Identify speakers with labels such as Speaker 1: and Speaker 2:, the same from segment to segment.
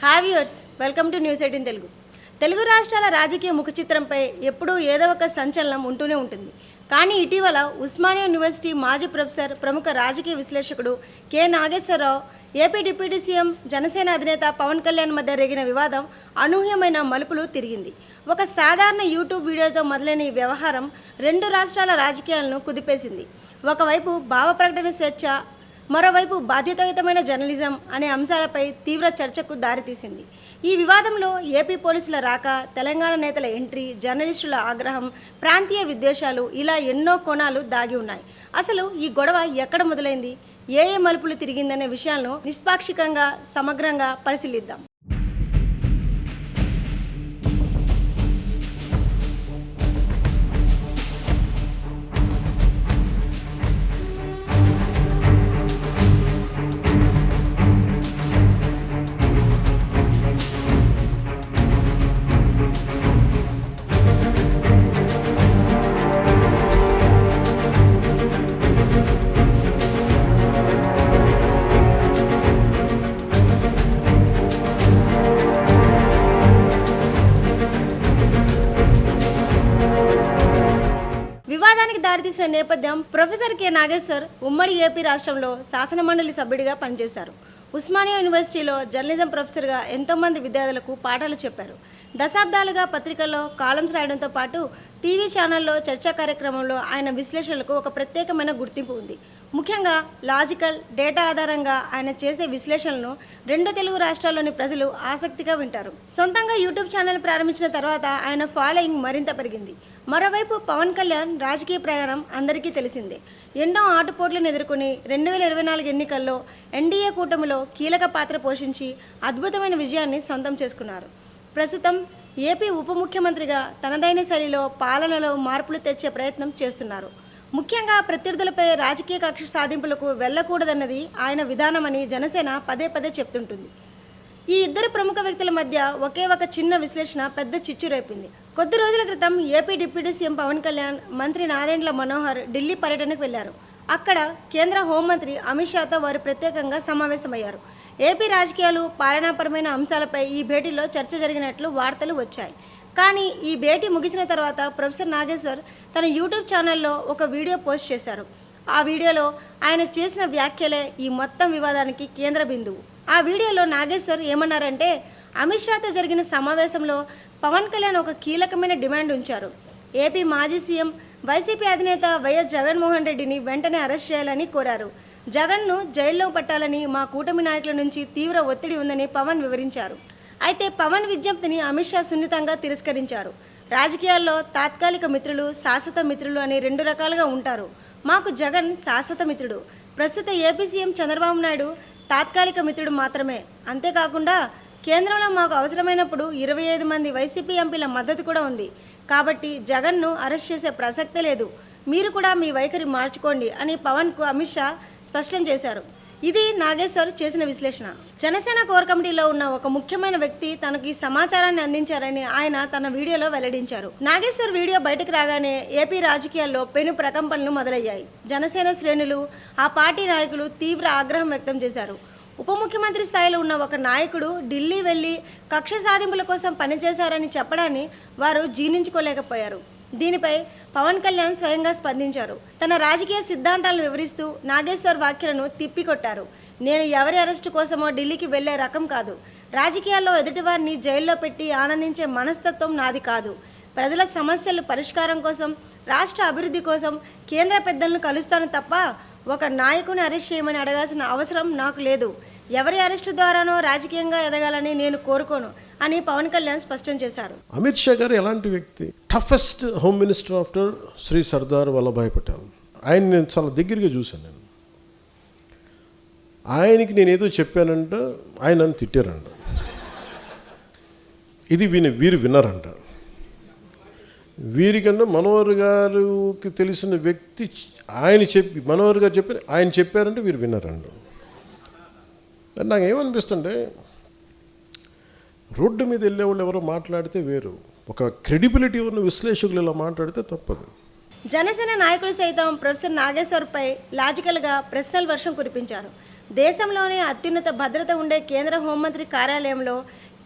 Speaker 1: Hi viewers, welcome to news 18 Telugu. Telugu రాష్ట్రాల రాజకీయ ముఖ చిత్రంపై ఎప్పుడూ ఏదో ఒక సంచలనం ఉంటూనే ఉంటుంది. కానీ ఇటీవల ఉస్మానియా యూనివర్సిటీ మాజీ ప్రొఫెసర్, ప్రముఖ రాజకీయ విశ్లేషకుడు K Nageswararao, AP deputy CM, Janasena అధినేత పవన్ కళ్యాణ్ మధ్య రేగిన వివాదం అనూహ్యమైన మలుపులు తిరిగింది. ఒక సాధారణ యూట్యూబ్ వీడియోతో మొదలైన ఈ వ్యవహారం రెండు రాష్ట్రాల రాజకీయాలను కుదిపేసింది. ఒకవైపు భావ ప్రకటన స్వేచ్ఛ, మరోవైపు బాధ్యతాయుతమైన జర్నలిజం అనే అంశాలపై తీవ్ర చర్చకు దారితీసింది. ఈ వివాదంలో ఏపీ పోలీసుల రాక, తెలంగాణ నేతల ఎంట్రీ, జర్నలిస్టుల ఆగ్రహం, ప్రాంతీయ విద్వేషాలు, ఇలా ఎన్నో కోణాలు దాగి ఉన్నాయి. అసలు ఈ గొడవ ఎక్కడ మొదలైంది, ఏ మలుపులు తిరిగిందనే విషయాలను నిష్పాక్షికంగా, సమగ్రంగా పరిశీలిద్దాం. వివాదానికి దారితీసిన నేపథ్యం, ప్రొఫెసర్ కె నాగేశ్వర్ ఉమ్మడి ఏపీ రాష్ట్రంలో శాసనమండలి సభ్యుడిగా పనిచేశారు. ఉస్మానియా యూనివర్సిటీలో జర్నలిజం ప్రొఫెసర్గా ఎంతోమంది విద్యార్థులకు పాఠాలు చెప్పారు. దశాబ్దాలుగా పత్రికల్లో కాలమ్స్ రాయడంతో పాటు టీవీ ఛానల్లో చర్చా కార్యక్రమంలో ఆయన విశ్లేషణలకు ఒక ప్రత్యేకమైన గుర్తింపు ఉంది. ముఖ్యంగా లాజికల్ డేటా ఆధారంగా ఆయన చేసే విశ్లేషణలను రెండు తెలుగు రాష్ట్రాల్లోని ప్రజలు ఆసక్తిగా వింటారు. సొంతంగా యూట్యూబ్ ఛానల్ ప్రారంభించిన తర్వాత ఆయన ఫాలోయింగ్ మరింత పెరిగింది. మరోవైపు పవన్ కళ్యాణ్ రాజకీయ ప్రయాణం అందరికీ తెలిసిందే. ఎన్నో ఆటుపోట్లను ఎదుర్కొని 2024 ఎన్నికల్లో ఎన్డీఏ కూటమిలో కీలక పాత్ర పోషించి అద్భుతమైన విజయాన్ని సొంతం చేసుకున్నారు. ప్రస్తుతం ఏపీ ఉప ముఖ్యమంత్రిగా తనదైన శైలిలో పాలనలో మార్పులు తెచ్చే ప్రయత్నం చేస్తున్నారు. ముఖ్యంగా ప్రత్యర్థులపై రాజకీయ కక్ష సాధింపులకు వెళ్లకూడదన్నది ఆయన విధానమని జనసేన పదే పదే చెప్తుంటుంది. ఈ ఇద్దరు ప్రముఖ వ్యక్తుల మధ్య ఒకే ఒక చిన్న విశ్లేషణ పెద్ద చిచ్చు రేపింది. కొద్ది రోజుల క్రితం AP deputy CM Pawan Kalyan, మంత్రి నాదెండ్ల మనోహర్ ఢిల్లీ పర్యటనకు వెళ్లారు. అక్కడ కేంద్ర హోంమంత్రి అమిత్ షాతో వారు ప్రత్యేకంగా సమావేశమయ్యారు. ఏపీ రాజకీయాలు, పాలనాపరమైన అంశాలపై ఈ భేటీలో చర్చ జరిగినట్లు వార్తలు వచ్చాయి. కానీ ఈ భేటీ ముగిసిన తర్వాత ప్రొఫెసర్ నాగేశ్వర్ తన యూట్యూబ్ ఛానల్లో ఒక వీడియో పోస్ట్ చేశారు. ఆ వీడియోలో ఆయన చేసిన వ్యాఖ్యలే ఈ మొత్తం వివాదానికి కేంద్ర బిందువు. ఆ వీడియోలో నాగేశ్వర్ ఏమన్నారంటే, అమిత్ షాతో జరిగిన సమావేశంలో పవన్ కళ్యాణ్ ఒక కీలకమైన డిమాండ్ ఉంచారు. ఏపీ మాజీ సీఎం, వైసీపీ అధినేత వైఎస్ జగన్మోహన్ రెడ్డిని వెంటనే అరెస్ట్ చేయాలని కోరారు. జగన్ను జైల్లో పట్టాలని మా కూటమి నాయకుల నుంచి తీవ్ర ఒత్తిడి ఉందని పవన్ వివరించారు. అయితే పవన్ విజ్ఞప్తిని అమిత్ షా సున్నితంగా తిరస్కరించారు. రాజకీయాల్లో తాత్కాలిక మిత్రులు, శాశ్వత మిత్రులు అని రెండు రకాలుగా ఉంటారు. మాకు జగన్ శాశ్వత మిత్రుడు, ప్రస్తుత ఏపీ సీఎం చంద్రబాబు నాయుడు తాత్కాలిక మిత్రుడు మాత్రమే. అంతేకాకుండా కేంద్రంలో మాకు అవసరమైనప్పుడు 25 మంది వైసీపీ ఎంపీల మద్దతు కూడా ఉంది. కాబట్టి జగన్ను అరెస్ట్ చేసే ప్రసక్తే లేదు. మీరు కూడా మీ వైఖరి మార్చుకోండి అని పవన్కు అమిత్ షా స్పష్టం చేశారు. ఇది నాగేశ్వర్ చేసిన విశ్లేషణ. జనసేన కోర్ కమిటీలో ఉన్న ఒక ముఖ్యమైన వ్యక్తి తనకు ఈ సమాచారాన్ని అందించారని ఆయన తన వీడియోలో వెల్లడించారు. నాగేశ్వర్ వీడియో బయటకు రాగానే ఏపీ రాజకీయాల్లో పెను ప్రకంపనలు మొదలయ్యాయి. జనసేన శ్రేణులు, ఆ పార్టీ నాయకులు తీవ్ర ఆగ్రహం వ్యక్తం చేశారు. ఉప ముఖ్యమంత్రి స్థాయిలో ఉన్న ఒక నాయకుడు ఢిల్లీ వెళ్లి కక్ష సాధింపుల కోసం పనిచేశారని చెప్పడాన్ని వారు జీర్ణించుకోలేకపోయారు. దీనిపై పవన్ కళ్యాణ్ స్వయంగా స్పందించారు. తన రాజకీయ సిద్ధాంతాలను వివరిస్తూ నాగేశ్వర్ వ్యాఖ్యలను తిప్పికొట్టారు. నేను ఎవరి అరెస్టు కోసమో ఢిల్లీకి వెళ్లే రకం కాదు. రాజకీయాల్లో ఎదుటివారిని జైల్లో పెట్టి ఆనందించే మనస్తత్వం నాది కాదు. ప్రజల సమస్యల పరిష్కారం కోసం, రాష్ట్ర అభివృద్ధి కోసం కేంద్ర పెద్దలను కలుస్తాను తప్ప ఒక నాయకుని అరెస్ట్ చేయమని అడగాల్సిన అవసరం నాకు లేదు. ఎవరి అరెస్టు ద్వారానో రాజకీయంగా ఎదగాలని నేను కోరుకోను అని పవన్ కళ్యాణ్ స్పష్టం చేశారు.
Speaker 2: అమిత్ షా గారు ఎలాంటి వ్యక్తి? Toughest home minister after Shri Sardar Vallabhbhai Patel. ఆయన నేను చాలా దగ్గరగా చూశాను. నేను ఆయనకి నేను ఏదో చెప్పానంట, ఆయన నన్ను తిట్టారంట. ఇది వీరు విన్నారంట. వీరికన్నా మనోహర్ గారికి తెలిసిన వ్యక్తి మనోహర్ గారు చెప్పి ఆయన చెప్పారంటే వీరు విన్నారంట. నాకు ఏమనిపిస్తుంటే, రోడ్డు మీద వెళ్ళేవాళ్ళు ఎవరో మాట్లాడితే వేరు, ఒక క్రెడిబిలిటీ ఉన్న విశ్లేషకులు ఇలా మాట్లాడితే తప్పదు.
Speaker 1: జనసేన నాయకులు సైతం ప్రొఫెసర్ నాగేశ్వర్పై లాజికల్గా ప్రశ్నల వర్షం కురిపించారు. దేశంలోనే అత్యున్నత భద్రత ఉండే కేంద్ర హోంమంత్రి కార్యాలయంలో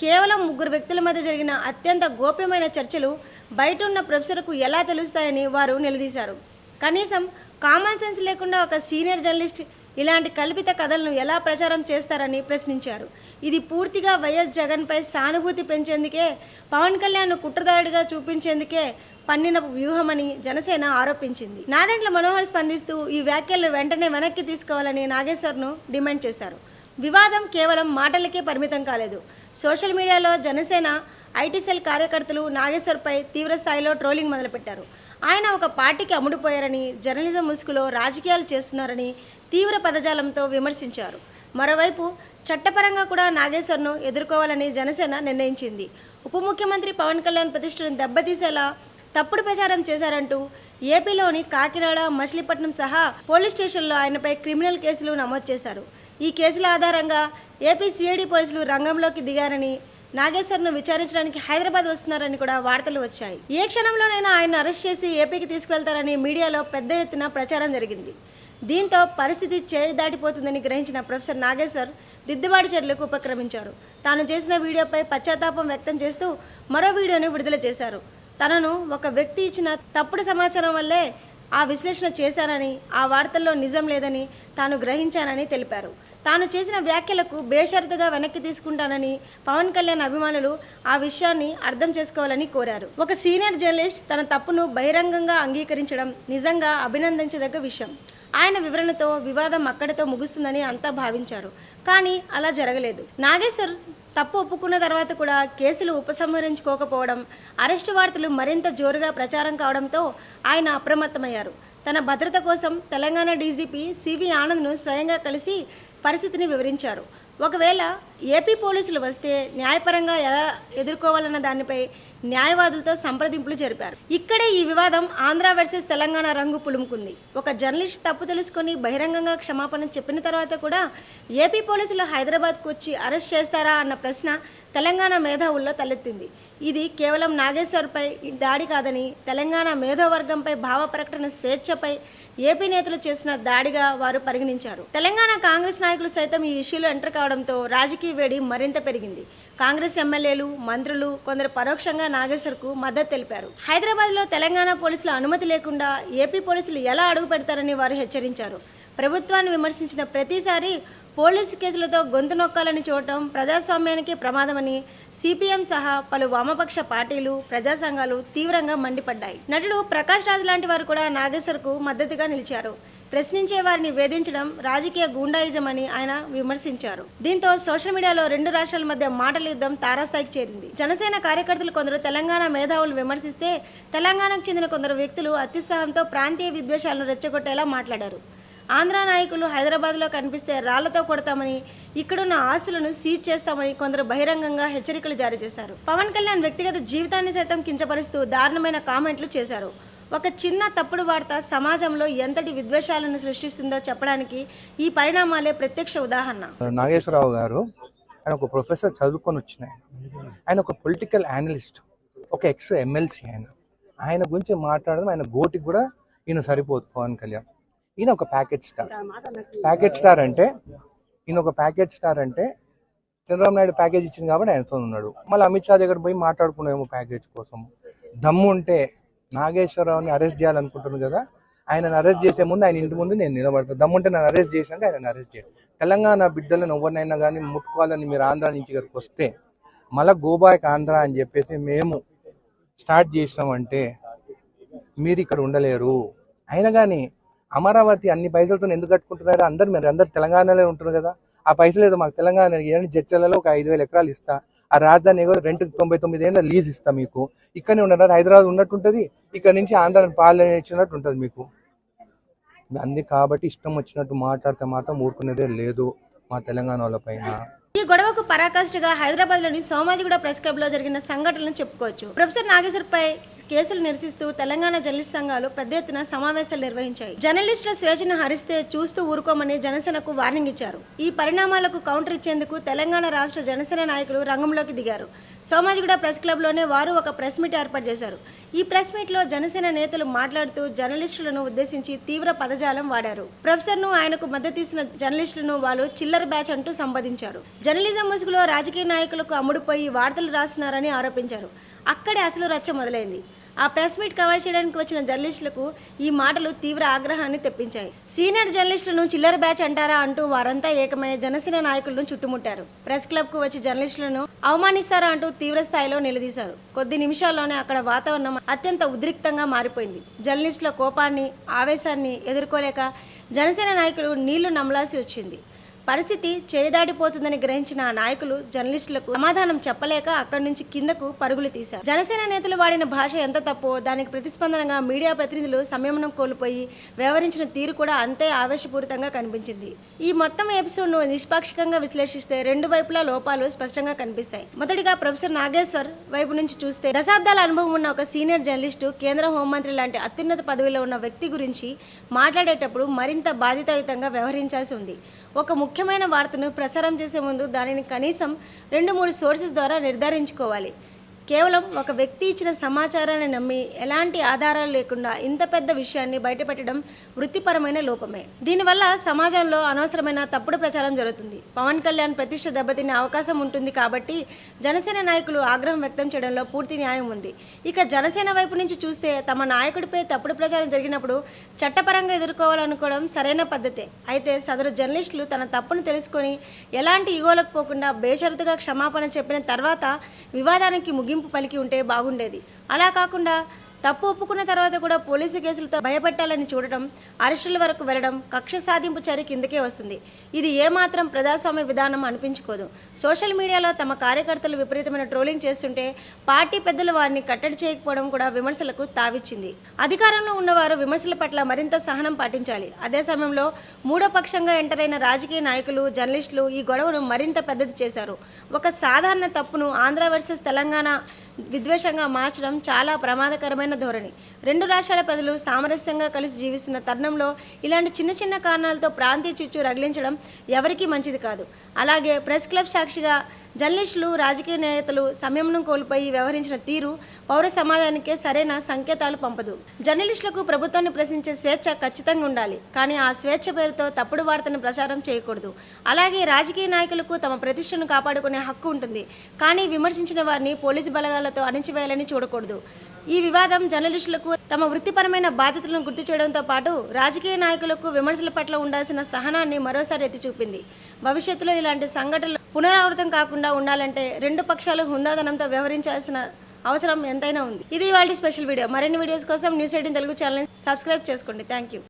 Speaker 1: కేవలం 3 వ్యక్తుల మధ్య జరిగిన అత్యంత గోప్యమైన చర్చలు బయట ఉన్న ప్రొఫెసర్కు ఎలా తెలుస్తాయని వారు నిలదీశారు. కనీసం కామన్ సెన్స్ లేకుండా ఒక సీనియర్ జర్నలిస్ట్ ఇలాంటి కల్పిత కథలను ఎలా ప్రచారం చేస్తారని ప్రశ్నించారు. ఇది పూర్తిగా వైఎస్ జగన్పై సానుభూతి పెంచేందుకే, పవన్ కళ్యాణ్ను కుట్రదారుడిగా చూపించేందుకే పన్నిన వ్యూహమని జనసేన ఆరోపించింది. నాదెండ్ల మనోహర్ స్పందిస్తూ ఈ వ్యాఖ్యలను వెంటనే వెనక్కి తీసుకోవాలని నాగేశ్వర్ను డిమాండ్ చేశారు. వివాదం కేవలం మాటలకే పరిమితం కాలేదు. సోషల్ మీడియాలో జనసేన ఐటీ సెల్ కార్యకర్తలు నాగేశ్వర్పై తీవ్ర స్థాయిలో ట్రోలింగ్ మొదలుపెట్టారు. ఆయన ఒక పార్టీకి అమ్ముడుపోయారని, జర్నలిజం ముసుగులో రాజకీయాలు చేస్తున్నారని తీవ్ర పదజాలంతో విమర్శించారు. మరోవైపు చట్టపరంగా కూడా నాగేశ్వర్ను ఎదుర్కోవాలని జనసేన నిర్ణయించింది. ఉప ముఖ్యమంత్రి పవన్ కళ్యాణ్ ప్రతిష్టను దెబ్బతీసేలా తప్పుడు ప్రచారం చేశారంటూ ఏపీలోని కాకినాడ, మచిలీపట్నం సహా పోలీస్ స్టేషన్లో ఆయనపై క్రిమినల్ కేసులు నమోదు చేశారు. ఈ కేసుల ఆధారంగా ఏపీ సిఐడి పోలీసులు రంగంలోకి దిగారని, నాగేశ్వర్ను విచారించడానికి హైదరాబాద్ వస్తున్నారని కూడా వార్తలు వచ్చాయి. ఏ క్షణంలోనైనా ఆయన అరెస్ట్ చేసి ఏపీకి తీసుకువెళ్తారని మీడియాలో పెద్ద ఎత్తున ప్రచారం జరిగింది. దీంతో పరిస్థితి చేయి దాటిపోతుందని గ్రహించిన ప్రొఫెసర్ నాగేశ్వర్ దిద్దుబాటు చర్యలకు ఉపక్రమించారు. తాను చేసిన వీడియోపై పశ్చాత్తాపం వ్యక్తం చేస్తూ మరో వీడియోను విడుదల చేశారు. తనను ఒక వ్యక్తి ఇచ్చిన తప్పుడు సమాచారం వల్లే ఆ విశ్లేషణ చేశానని, ఆ వార్తల్లో నిజం లేదని తాను గ్రహించానని తెలిపారు. తాను చేసిన వ్యాఖ్యలకు బేషరతుగా వెనక్కి తీసుకుంటానని పవన్ కళ్యాణ్ అభిమానులు ఆ విషయాన్ని అర్థం చేసుకోవాలని కోరారు. ఒక సీనియర్ జర్నలిస్ట్ తన తప్పును బహిరంగంగా అంగీకరించడం నిజంగా అభినందించదగ్గ విషయం. ఆయన వివరణతో వివాదం అక్కడితో ముగుస్తుందని అంతా భావించారు. కానీ అలా జరగలేదు. నాగేశ్వర్ తప్పు ఒప్పుకున్న తర్వాత కూడా కేసులు ఉపసంహరించుకోకపోవడం, అరెస్టు వార్తలు మరింత జోరుగా ప్రచారం కావడంతో ఆయన అప్రమత్తమయ్యారు. తన భద్రత కోసం తెలంగాణ డీజీపీ సివి ఆనంద్ను స్వయంగా కలిసి పరిస్థితిని వివరించారు. ఒకవేళ ఏపీ పోలీసులు వస్తే న్యాయపరంగా ఎలా ఎదుర్కోవాలన్న దానిపై న్యాయవాదులతో సంప్రదింపులు జరిపారు. ఇక్కడే ఈ వివాదం ఆంధ్ర వర్సెస్ తెలంగాణ రంగు పులుముకుంది. ఒక జర్నలిస్ట్ తప్పు తెలుసుకొని బహిరంగంగా క్షమాపణ చెప్పిన తర్వాత కూడా ఏపీ పోలీసులు హైదరాబాద్కు వచ్చి అరెస్ట్ చేస్తారా అన్న ప్రశ్న తెలంగాణ మేధావుల్లో తలెత్తింది. ఇది కేవలం నాగేశ్వర్పై దాడి కాదని, తెలంగాణ మేధావర్గంపై భావ ప్రకటన స్వేచ్ఛపై ఏపీ నేతలు చేసిన దాడిగా వారు పరిగణించారు. తెలంగాణ కాంగ్రెస్ నాయకులు సైతం ఈ ఇష్యూలో ఎంటర్ కావడంతో రాజకీయ వేడి మరింత పెరిగింది. కాంగ్రెస్ ఎమ్మెల్యేలు, మంత్రులు కొందరు పరోక్షంగా నాగేశ్వర్కు మద్దతు తెలిపారు. హైదరాబాద్లో తెలంగాణ పోలీసుల అనుమతి లేకుండా ఏపీ పోలీసులు ఎలా అడుగు పెడతారని వారు హెచ్చరించారు. ప్రభుత్వాన్ని విమర్శించిన ప్రతిసారి పోలీసు కేసులతో గొంతు నొక్కాలని చూడటం ప్రజాస్వామ్యానికి ప్రమాదమని సిపిఎం సహా పలు వామపక్ష పార్టీలు, ప్రజా సంఘాలు తీవ్రంగా మండిపడ్డాయి. నటుడు ప్రకాష్ రాజ్ లాంటి వారు కూడా నాగేశ్వర్కు మద్దతుగా నిలిచారు. ప్రశ్నించే వారిని వేధించడం రాజకీయ గూండాయిజం అని ఆయన విమర్శించారు. దీంతో సోషల్ మీడియాలో 2 రాష్ట్రాల మధ్య మాటల యుద్ధం తారాస్థాయికి చేరింది. జనసేన కార్యకర్తలు కొందరు తెలంగాణ మేధావులు విమర్శిస్తే, తెలంగాణకు చెందిన కొందరు వ్యక్తులు అత్యుత్సాహంతో ప్రాంతీయ విద్వేషాలను రెచ్చగొట్టేలా మాట్లాడారు. ఆంధ్ర నాయకులు హైదరాబాద్లో కనిపిస్తే రాళ్లతో కొడతామని, ఇక్కడున్న ఆస్తులను సీజ్ చేస్తామని కొందరు బహిరంగంగా హెచ్చరికలు జారీ చేశారు. పవన్ కళ్యాణ్ వ్యక్తిగత జీవితాన్ని సైతం కించపరుస్తూ దారుణమైన కామెంట్లు చేశారు. ఒక చిన్న తప్పుడు వార్త సమాజంలో ఎంతటి విద్వేషాలను సృష్టిస్తుందో చెప్పడానికి ఈ పరిణామాలే ప్రత్యక్ష ఉదాహరణ.
Speaker 3: నాగేశ్వరరావు గారు ఆయన ఒక ప్రొఫెసర్ చదువుకొని వచ్చిన ఆయన ఒక పొలిటికల్ అనలిస్ట్, ఒక ఎక్స్ ఎమ్మెల్సీ. ఆయన గురించి మాట్లాడడం, ఆయన గోటికి కూడా ఈయన సరిపోదు పవన్ కళ్యాణ్. ఈయన ఒక ప్యాకెట్ స్టార్ అంటే చంద్రబాబు నాయుడు ప్యాకేజ్ ఇచ్చింది కాబట్టి ఆయనతో ఉన్నాడు. మళ్ళీ అమిత్ షా దగ్గర పోయి మాట్లాడుకున్నామేమో ప్యాకేజ్ కోసం. దమ్ము ఉంటే నాగేశ్వరరావుని అరెస్ట్ చేయాలనుకుంటున్నాను కదా, ఆయనను అరెస్ట్ చేసే ముందు ఆయన ఇంటి ముందు నేను నిలబడతాను. దమ్ముంటే నన్ను అరెస్ట్ చేసినాక ఆయన అరెస్ట్ చేయండి. తెలంగాణ బిడ్డలను ఎవరినైనా కానీ ముట్టుకోవాలని మీరు ఆంధ్ర నుంచి ఇక్కడికి వస్తే మళ్ళీ గోబాయ్ ఆంధ్ర అని చెప్పేసి మేము స్టార్ట్ చేసినామంటే మీరు ఇక్కడ ఉండలేరు. అయినా కానీ అమరావతి అన్ని పైసలతో ఎందుకు కట్టుకుంటున్నారు? అందరు తెలంగాణలో ఉంటున్నారు కదా. ఆ పైసలు ఏదో మాకు తెలంగాణ జడ్చర్లలో ఒక 5,000 ఎకరాలు ఇస్తా, ఆ రాజధాని రెంట్ 99 ఏళ్ళ లీజ్ ఇస్తా, మీకు ఇక్కడనే ఉండరు, హైదరాబాద్ ఉన్నట్టుంటుంది, ఇక్కడ నుంచి ఆంధ్రాని పాలన ఇచ్చినట్టు ఉంటుంది మీకు. కాబట్టి ఇష్టం వచ్చినట్టు మాట్లాడితే మాత్రం ఊరుకునేదే లేదు మా తెలంగాణ వాళ్ళ పైన.
Speaker 1: ఈ గొడవకు పరాకాష్ఠగా హైదరాబాద్లోని సోమాజిగూడ ప్రెస్ క్లబ్లో జరిగిన సంఘటనలను చెప్పుకోవచ్చు. ప్రొఫెసర్ నాగేశ్వర్పై కేసులు నిరసిస్తూ తెలంగాణ జర్నలిస్ట్ సంఘాలు పెద్ద ఎత్తున సమావేశాలు నిర్వహించాయి. జర్నలిస్టుల స్వేచ్ఛను హరిస్తే చూస్తూ ఊరుకోమని జనసేనకు వార్నింగ్ ఇచ్చారు. ఈ పరిణామాలకు కౌంటర్ ఇచ్చేందుకు తెలంగాణ రాష్ట్ర జనసేన నాయకులు రంగంలోకి దిగారు. సోమాజిగూడ ప్రెస్ క్లబ్లోనే వారు ఒక ప్రెస్ మీట్ ఏర్పాటు చేశారు. ఈ ప్రెస్ మీట్లో జనసేన నేతలు మాట్లాడుతూ జర్నలిస్టులను ఉద్దేశించి తీవ్ర పదజాలం వాడారు. ప్రొఫెసర్ను ఆయనకు మద్దతిస్తున్న జర్నలిస్టులను వాళ్ళు చిల్లర బ్యాచ్ అంటూ సంబోధించారు. జర్నలిజం ముసుగులో రాజకీయ నాయకులకు అమ్ముడుపోయి వార్తలు రాస్తున్నారని ఆరోపించారు. అక్కడే అసలు రచ్చ మొదలైంది. ఆ ప్రెస్ మీట్ కవర్ చేయడానికి వచ్చిన జర్నలిస్టులకు ఈ మాటలు తీవ్ర ఆగ్రహాన్ని తెప్పించాయి. సీనియర్ జర్నలిస్టులను చిల్లర బ్యాచ్ అంటారా అంటూ వారంతా ఏకమై జనసేన నాయకులను చుట్టుముట్టారు. ప్రెస్ క్లబ్ కు వచ్చి జర్నలిస్టులను అవమానిస్తారా అంటూ తీవ్ర స్థాయిలో నిలదీశారు. కొద్ది నిమిషాల్లోనే అక్కడ వాతావరణం అత్యంత ఉద్రిక్తంగా మారిపోయింది. జర్నలిస్టుల కోపాన్ని, ఆవేశాన్ని ఎదుర్కోలేక జనసేన నాయకులు నీళ్లు నమలాల్సి వచ్చింది. పరిస్థితి చేదాడిపోతుందని గ్రహించిన ఆ నాయకులు జర్నలిస్టులకు సమాధానం చెప్పలేక అక్కడి నుంచి కిందకు పరుగులు తీశారు. జనసేన నేతలు వాడిన భాష ఎంత తప్పో దానికి ప్రతిస్పందనగా మీడియా ప్రతినిధులు సంయమనం కోల్పోయి వ్యవహరించిన తీరు కూడా అంతే ఆవేశపూరితంగా కనిపించింది. ఈ మొత్తం ఎపిసోడ్ను నిష్పాక్షికంగా విశ్లేషిస్తే రెండు వైపులా లోపాలు స్పష్టంగా కనిపిస్తాయి. మొదటిగా ప్రొఫెసర్ నాగేశ్వర్ వైపు నుంచి చూస్తే దశాబ్దాల అనుభవం ఉన్న ఒక సీనియర్ జర్నలిస్టు కేంద్ర హోంమంత్రి లాంటి అత్యున్నత పదవిలో ఉన్న వ్యక్తి గురించి మాట్లాడేటప్పుడు మరింత బాధ్యతాయుతంగా వ్యవహరించాల్సి ఉంది. ఒక ముఖ్యమైన వార్తను ప్రసారం చేసే ముందు దానిని కనీసం 2-3 సోర్సెస్ ద్వారా నిర్ధారించుకోవాలి. కేవలం ఒక వ్యక్తి ఇచ్చిన సమాచారాన్ని నమ్మి ఎలాంటి ఆధారాలు లేకుండా ఇంత పెద్ద విషయాన్ని బయటపెట్టడం వృత్తిపరమైన లోపమే. దీనివల్ల సమాజంలో అనవసరమైన తప్పుడు ప్రచారం జరుగుతుంది. పవన్ కళ్యాణ్ ప్రతిష్ట దెబ్బతినే అవకాశం ఉంటుంది కాబట్టి జనసేన నాయకులు ఆగ్రహం వ్యక్తం చేయడంలో పూర్తి న్యాయం ఉంది. ఇక జనసేన వైపు నుంచి చూస్తే తమ నాయకుడిపై తప్పుడు ప్రచారం జరిగినప్పుడు చట్టపరంగా ఎదుర్కోవాలనుకోవడం సరైన పద్ధతే. అయితే సదరు జర్నలిస్టులు తన తప్పును తెలుసుకొని ఎలాంటి ఈగోలకు పోకుండా బేషరతుగా క్షమాపణ చెప్పిన తర్వాత వివాదానికి ముగింపు పలికి ఉంటే బాగుండేది. అలా కాకుండా తప్పు ఒప్పుకున్న తర్వాత కూడా పోలీసు కేసులతో భయపెట్టాలని చూడటం, అరెస్టుల వరకు వెళ్లడం కక్ష సాధింపు చర్య కిందకే వస్తుంది. ఇది ఏమాత్రం ప్రజాస్వామ్య విధానం అనిపించుకోదు. సోషల్ మీడియాలో తమ కార్యకర్తలు విపరీతమైన ట్రోలింగ్ చేస్తుంటే పార్టీ పెద్దలు వారిని కట్టడి చేయకపోవడం కూడా విమర్శలకు తావిచ్చింది. అధికారంలో ఉన్నవారు విమర్శల పట్ల మరింత సహనం పాటించాలి. అదే సమయంలో మూడో పక్షంగా ఎంటర్ అయిన రాజకీయ నాయకులు, జర్నలిస్టులు ఈ గొడవను మరింత పెద్దది చేశారు. ఒక సాధారణ తప్పును ఆంధ్ర వర్సెస్ తెలంగాణ విద్వేషంగా మార్చడం చాలా ప్రమాదకరమైన ధోరణి. రెండు రాష్ట్రాల ప్రజలు సామరస్యంగా కలిసి జీవిస్తున్న తరుణంలో ఇలాంటి చిన్న చిన్న కారణాలతో ప్రాంతీయ చిచ్చు రగిలించడం ఎవరికీ మంచిది కాదు. అలాగే ప్రెస్ క్లబ్ సాక్షిగా జర్నలిస్టులు, రాజకీయ నేతలు సంయమనం కోల్పోయి వ్యవహరించిన తీరు పౌర సమాజానికే సరైన సంకేతాలు పంపదు. జర్నలిస్టులకు ప్రభుత్వాన్ని ప్రశ్నించే స్వేచ్ఛ ఖచ్చితంగా ఉండాలి. కానీ ఆ స్వేచ్ఛ పేరుతో తప్పుడు వార్తను ప్రచారం చేయకూడదు. అలాగే రాజకీయ నాయకులకు తమ ప్రతిష్టను కాపాడుకునే హక్కు ఉంటుంది. కానీ విమర్శించిన వారిని పోలీసు బలగాలతో అణిచివేయాలని చూడకూడదు. ఈ వివాదం జర్నలిస్టులకు తమ వృత్తిపరమైన బాధ్యతలను గుర్తు చేయడంతో పాటు రాజకీయ నాయకులకు విమర్శల పట్ల ఉండాల్సిన సహనాన్ని మరోసారి ఎత్తి చూపింది. భవిష్యత్తులో ఇలాంటి సంఘటనలు పునరావృతం కాకుండా ఉండాలంటే రెండు పక్షాలు హుందాతనంతో వ్యవహరించాల్సిన అవసరం ఎంతైనా ఉంది. ఇది ఇవాళ స్పెషల్ వీడియో. మరిన్ని వీడియోస్ కోసం న్యూస్ 18 తెలుగు ఛానల్ని సబ్స్క్రైబ్ చేసుకోండి. Thank you.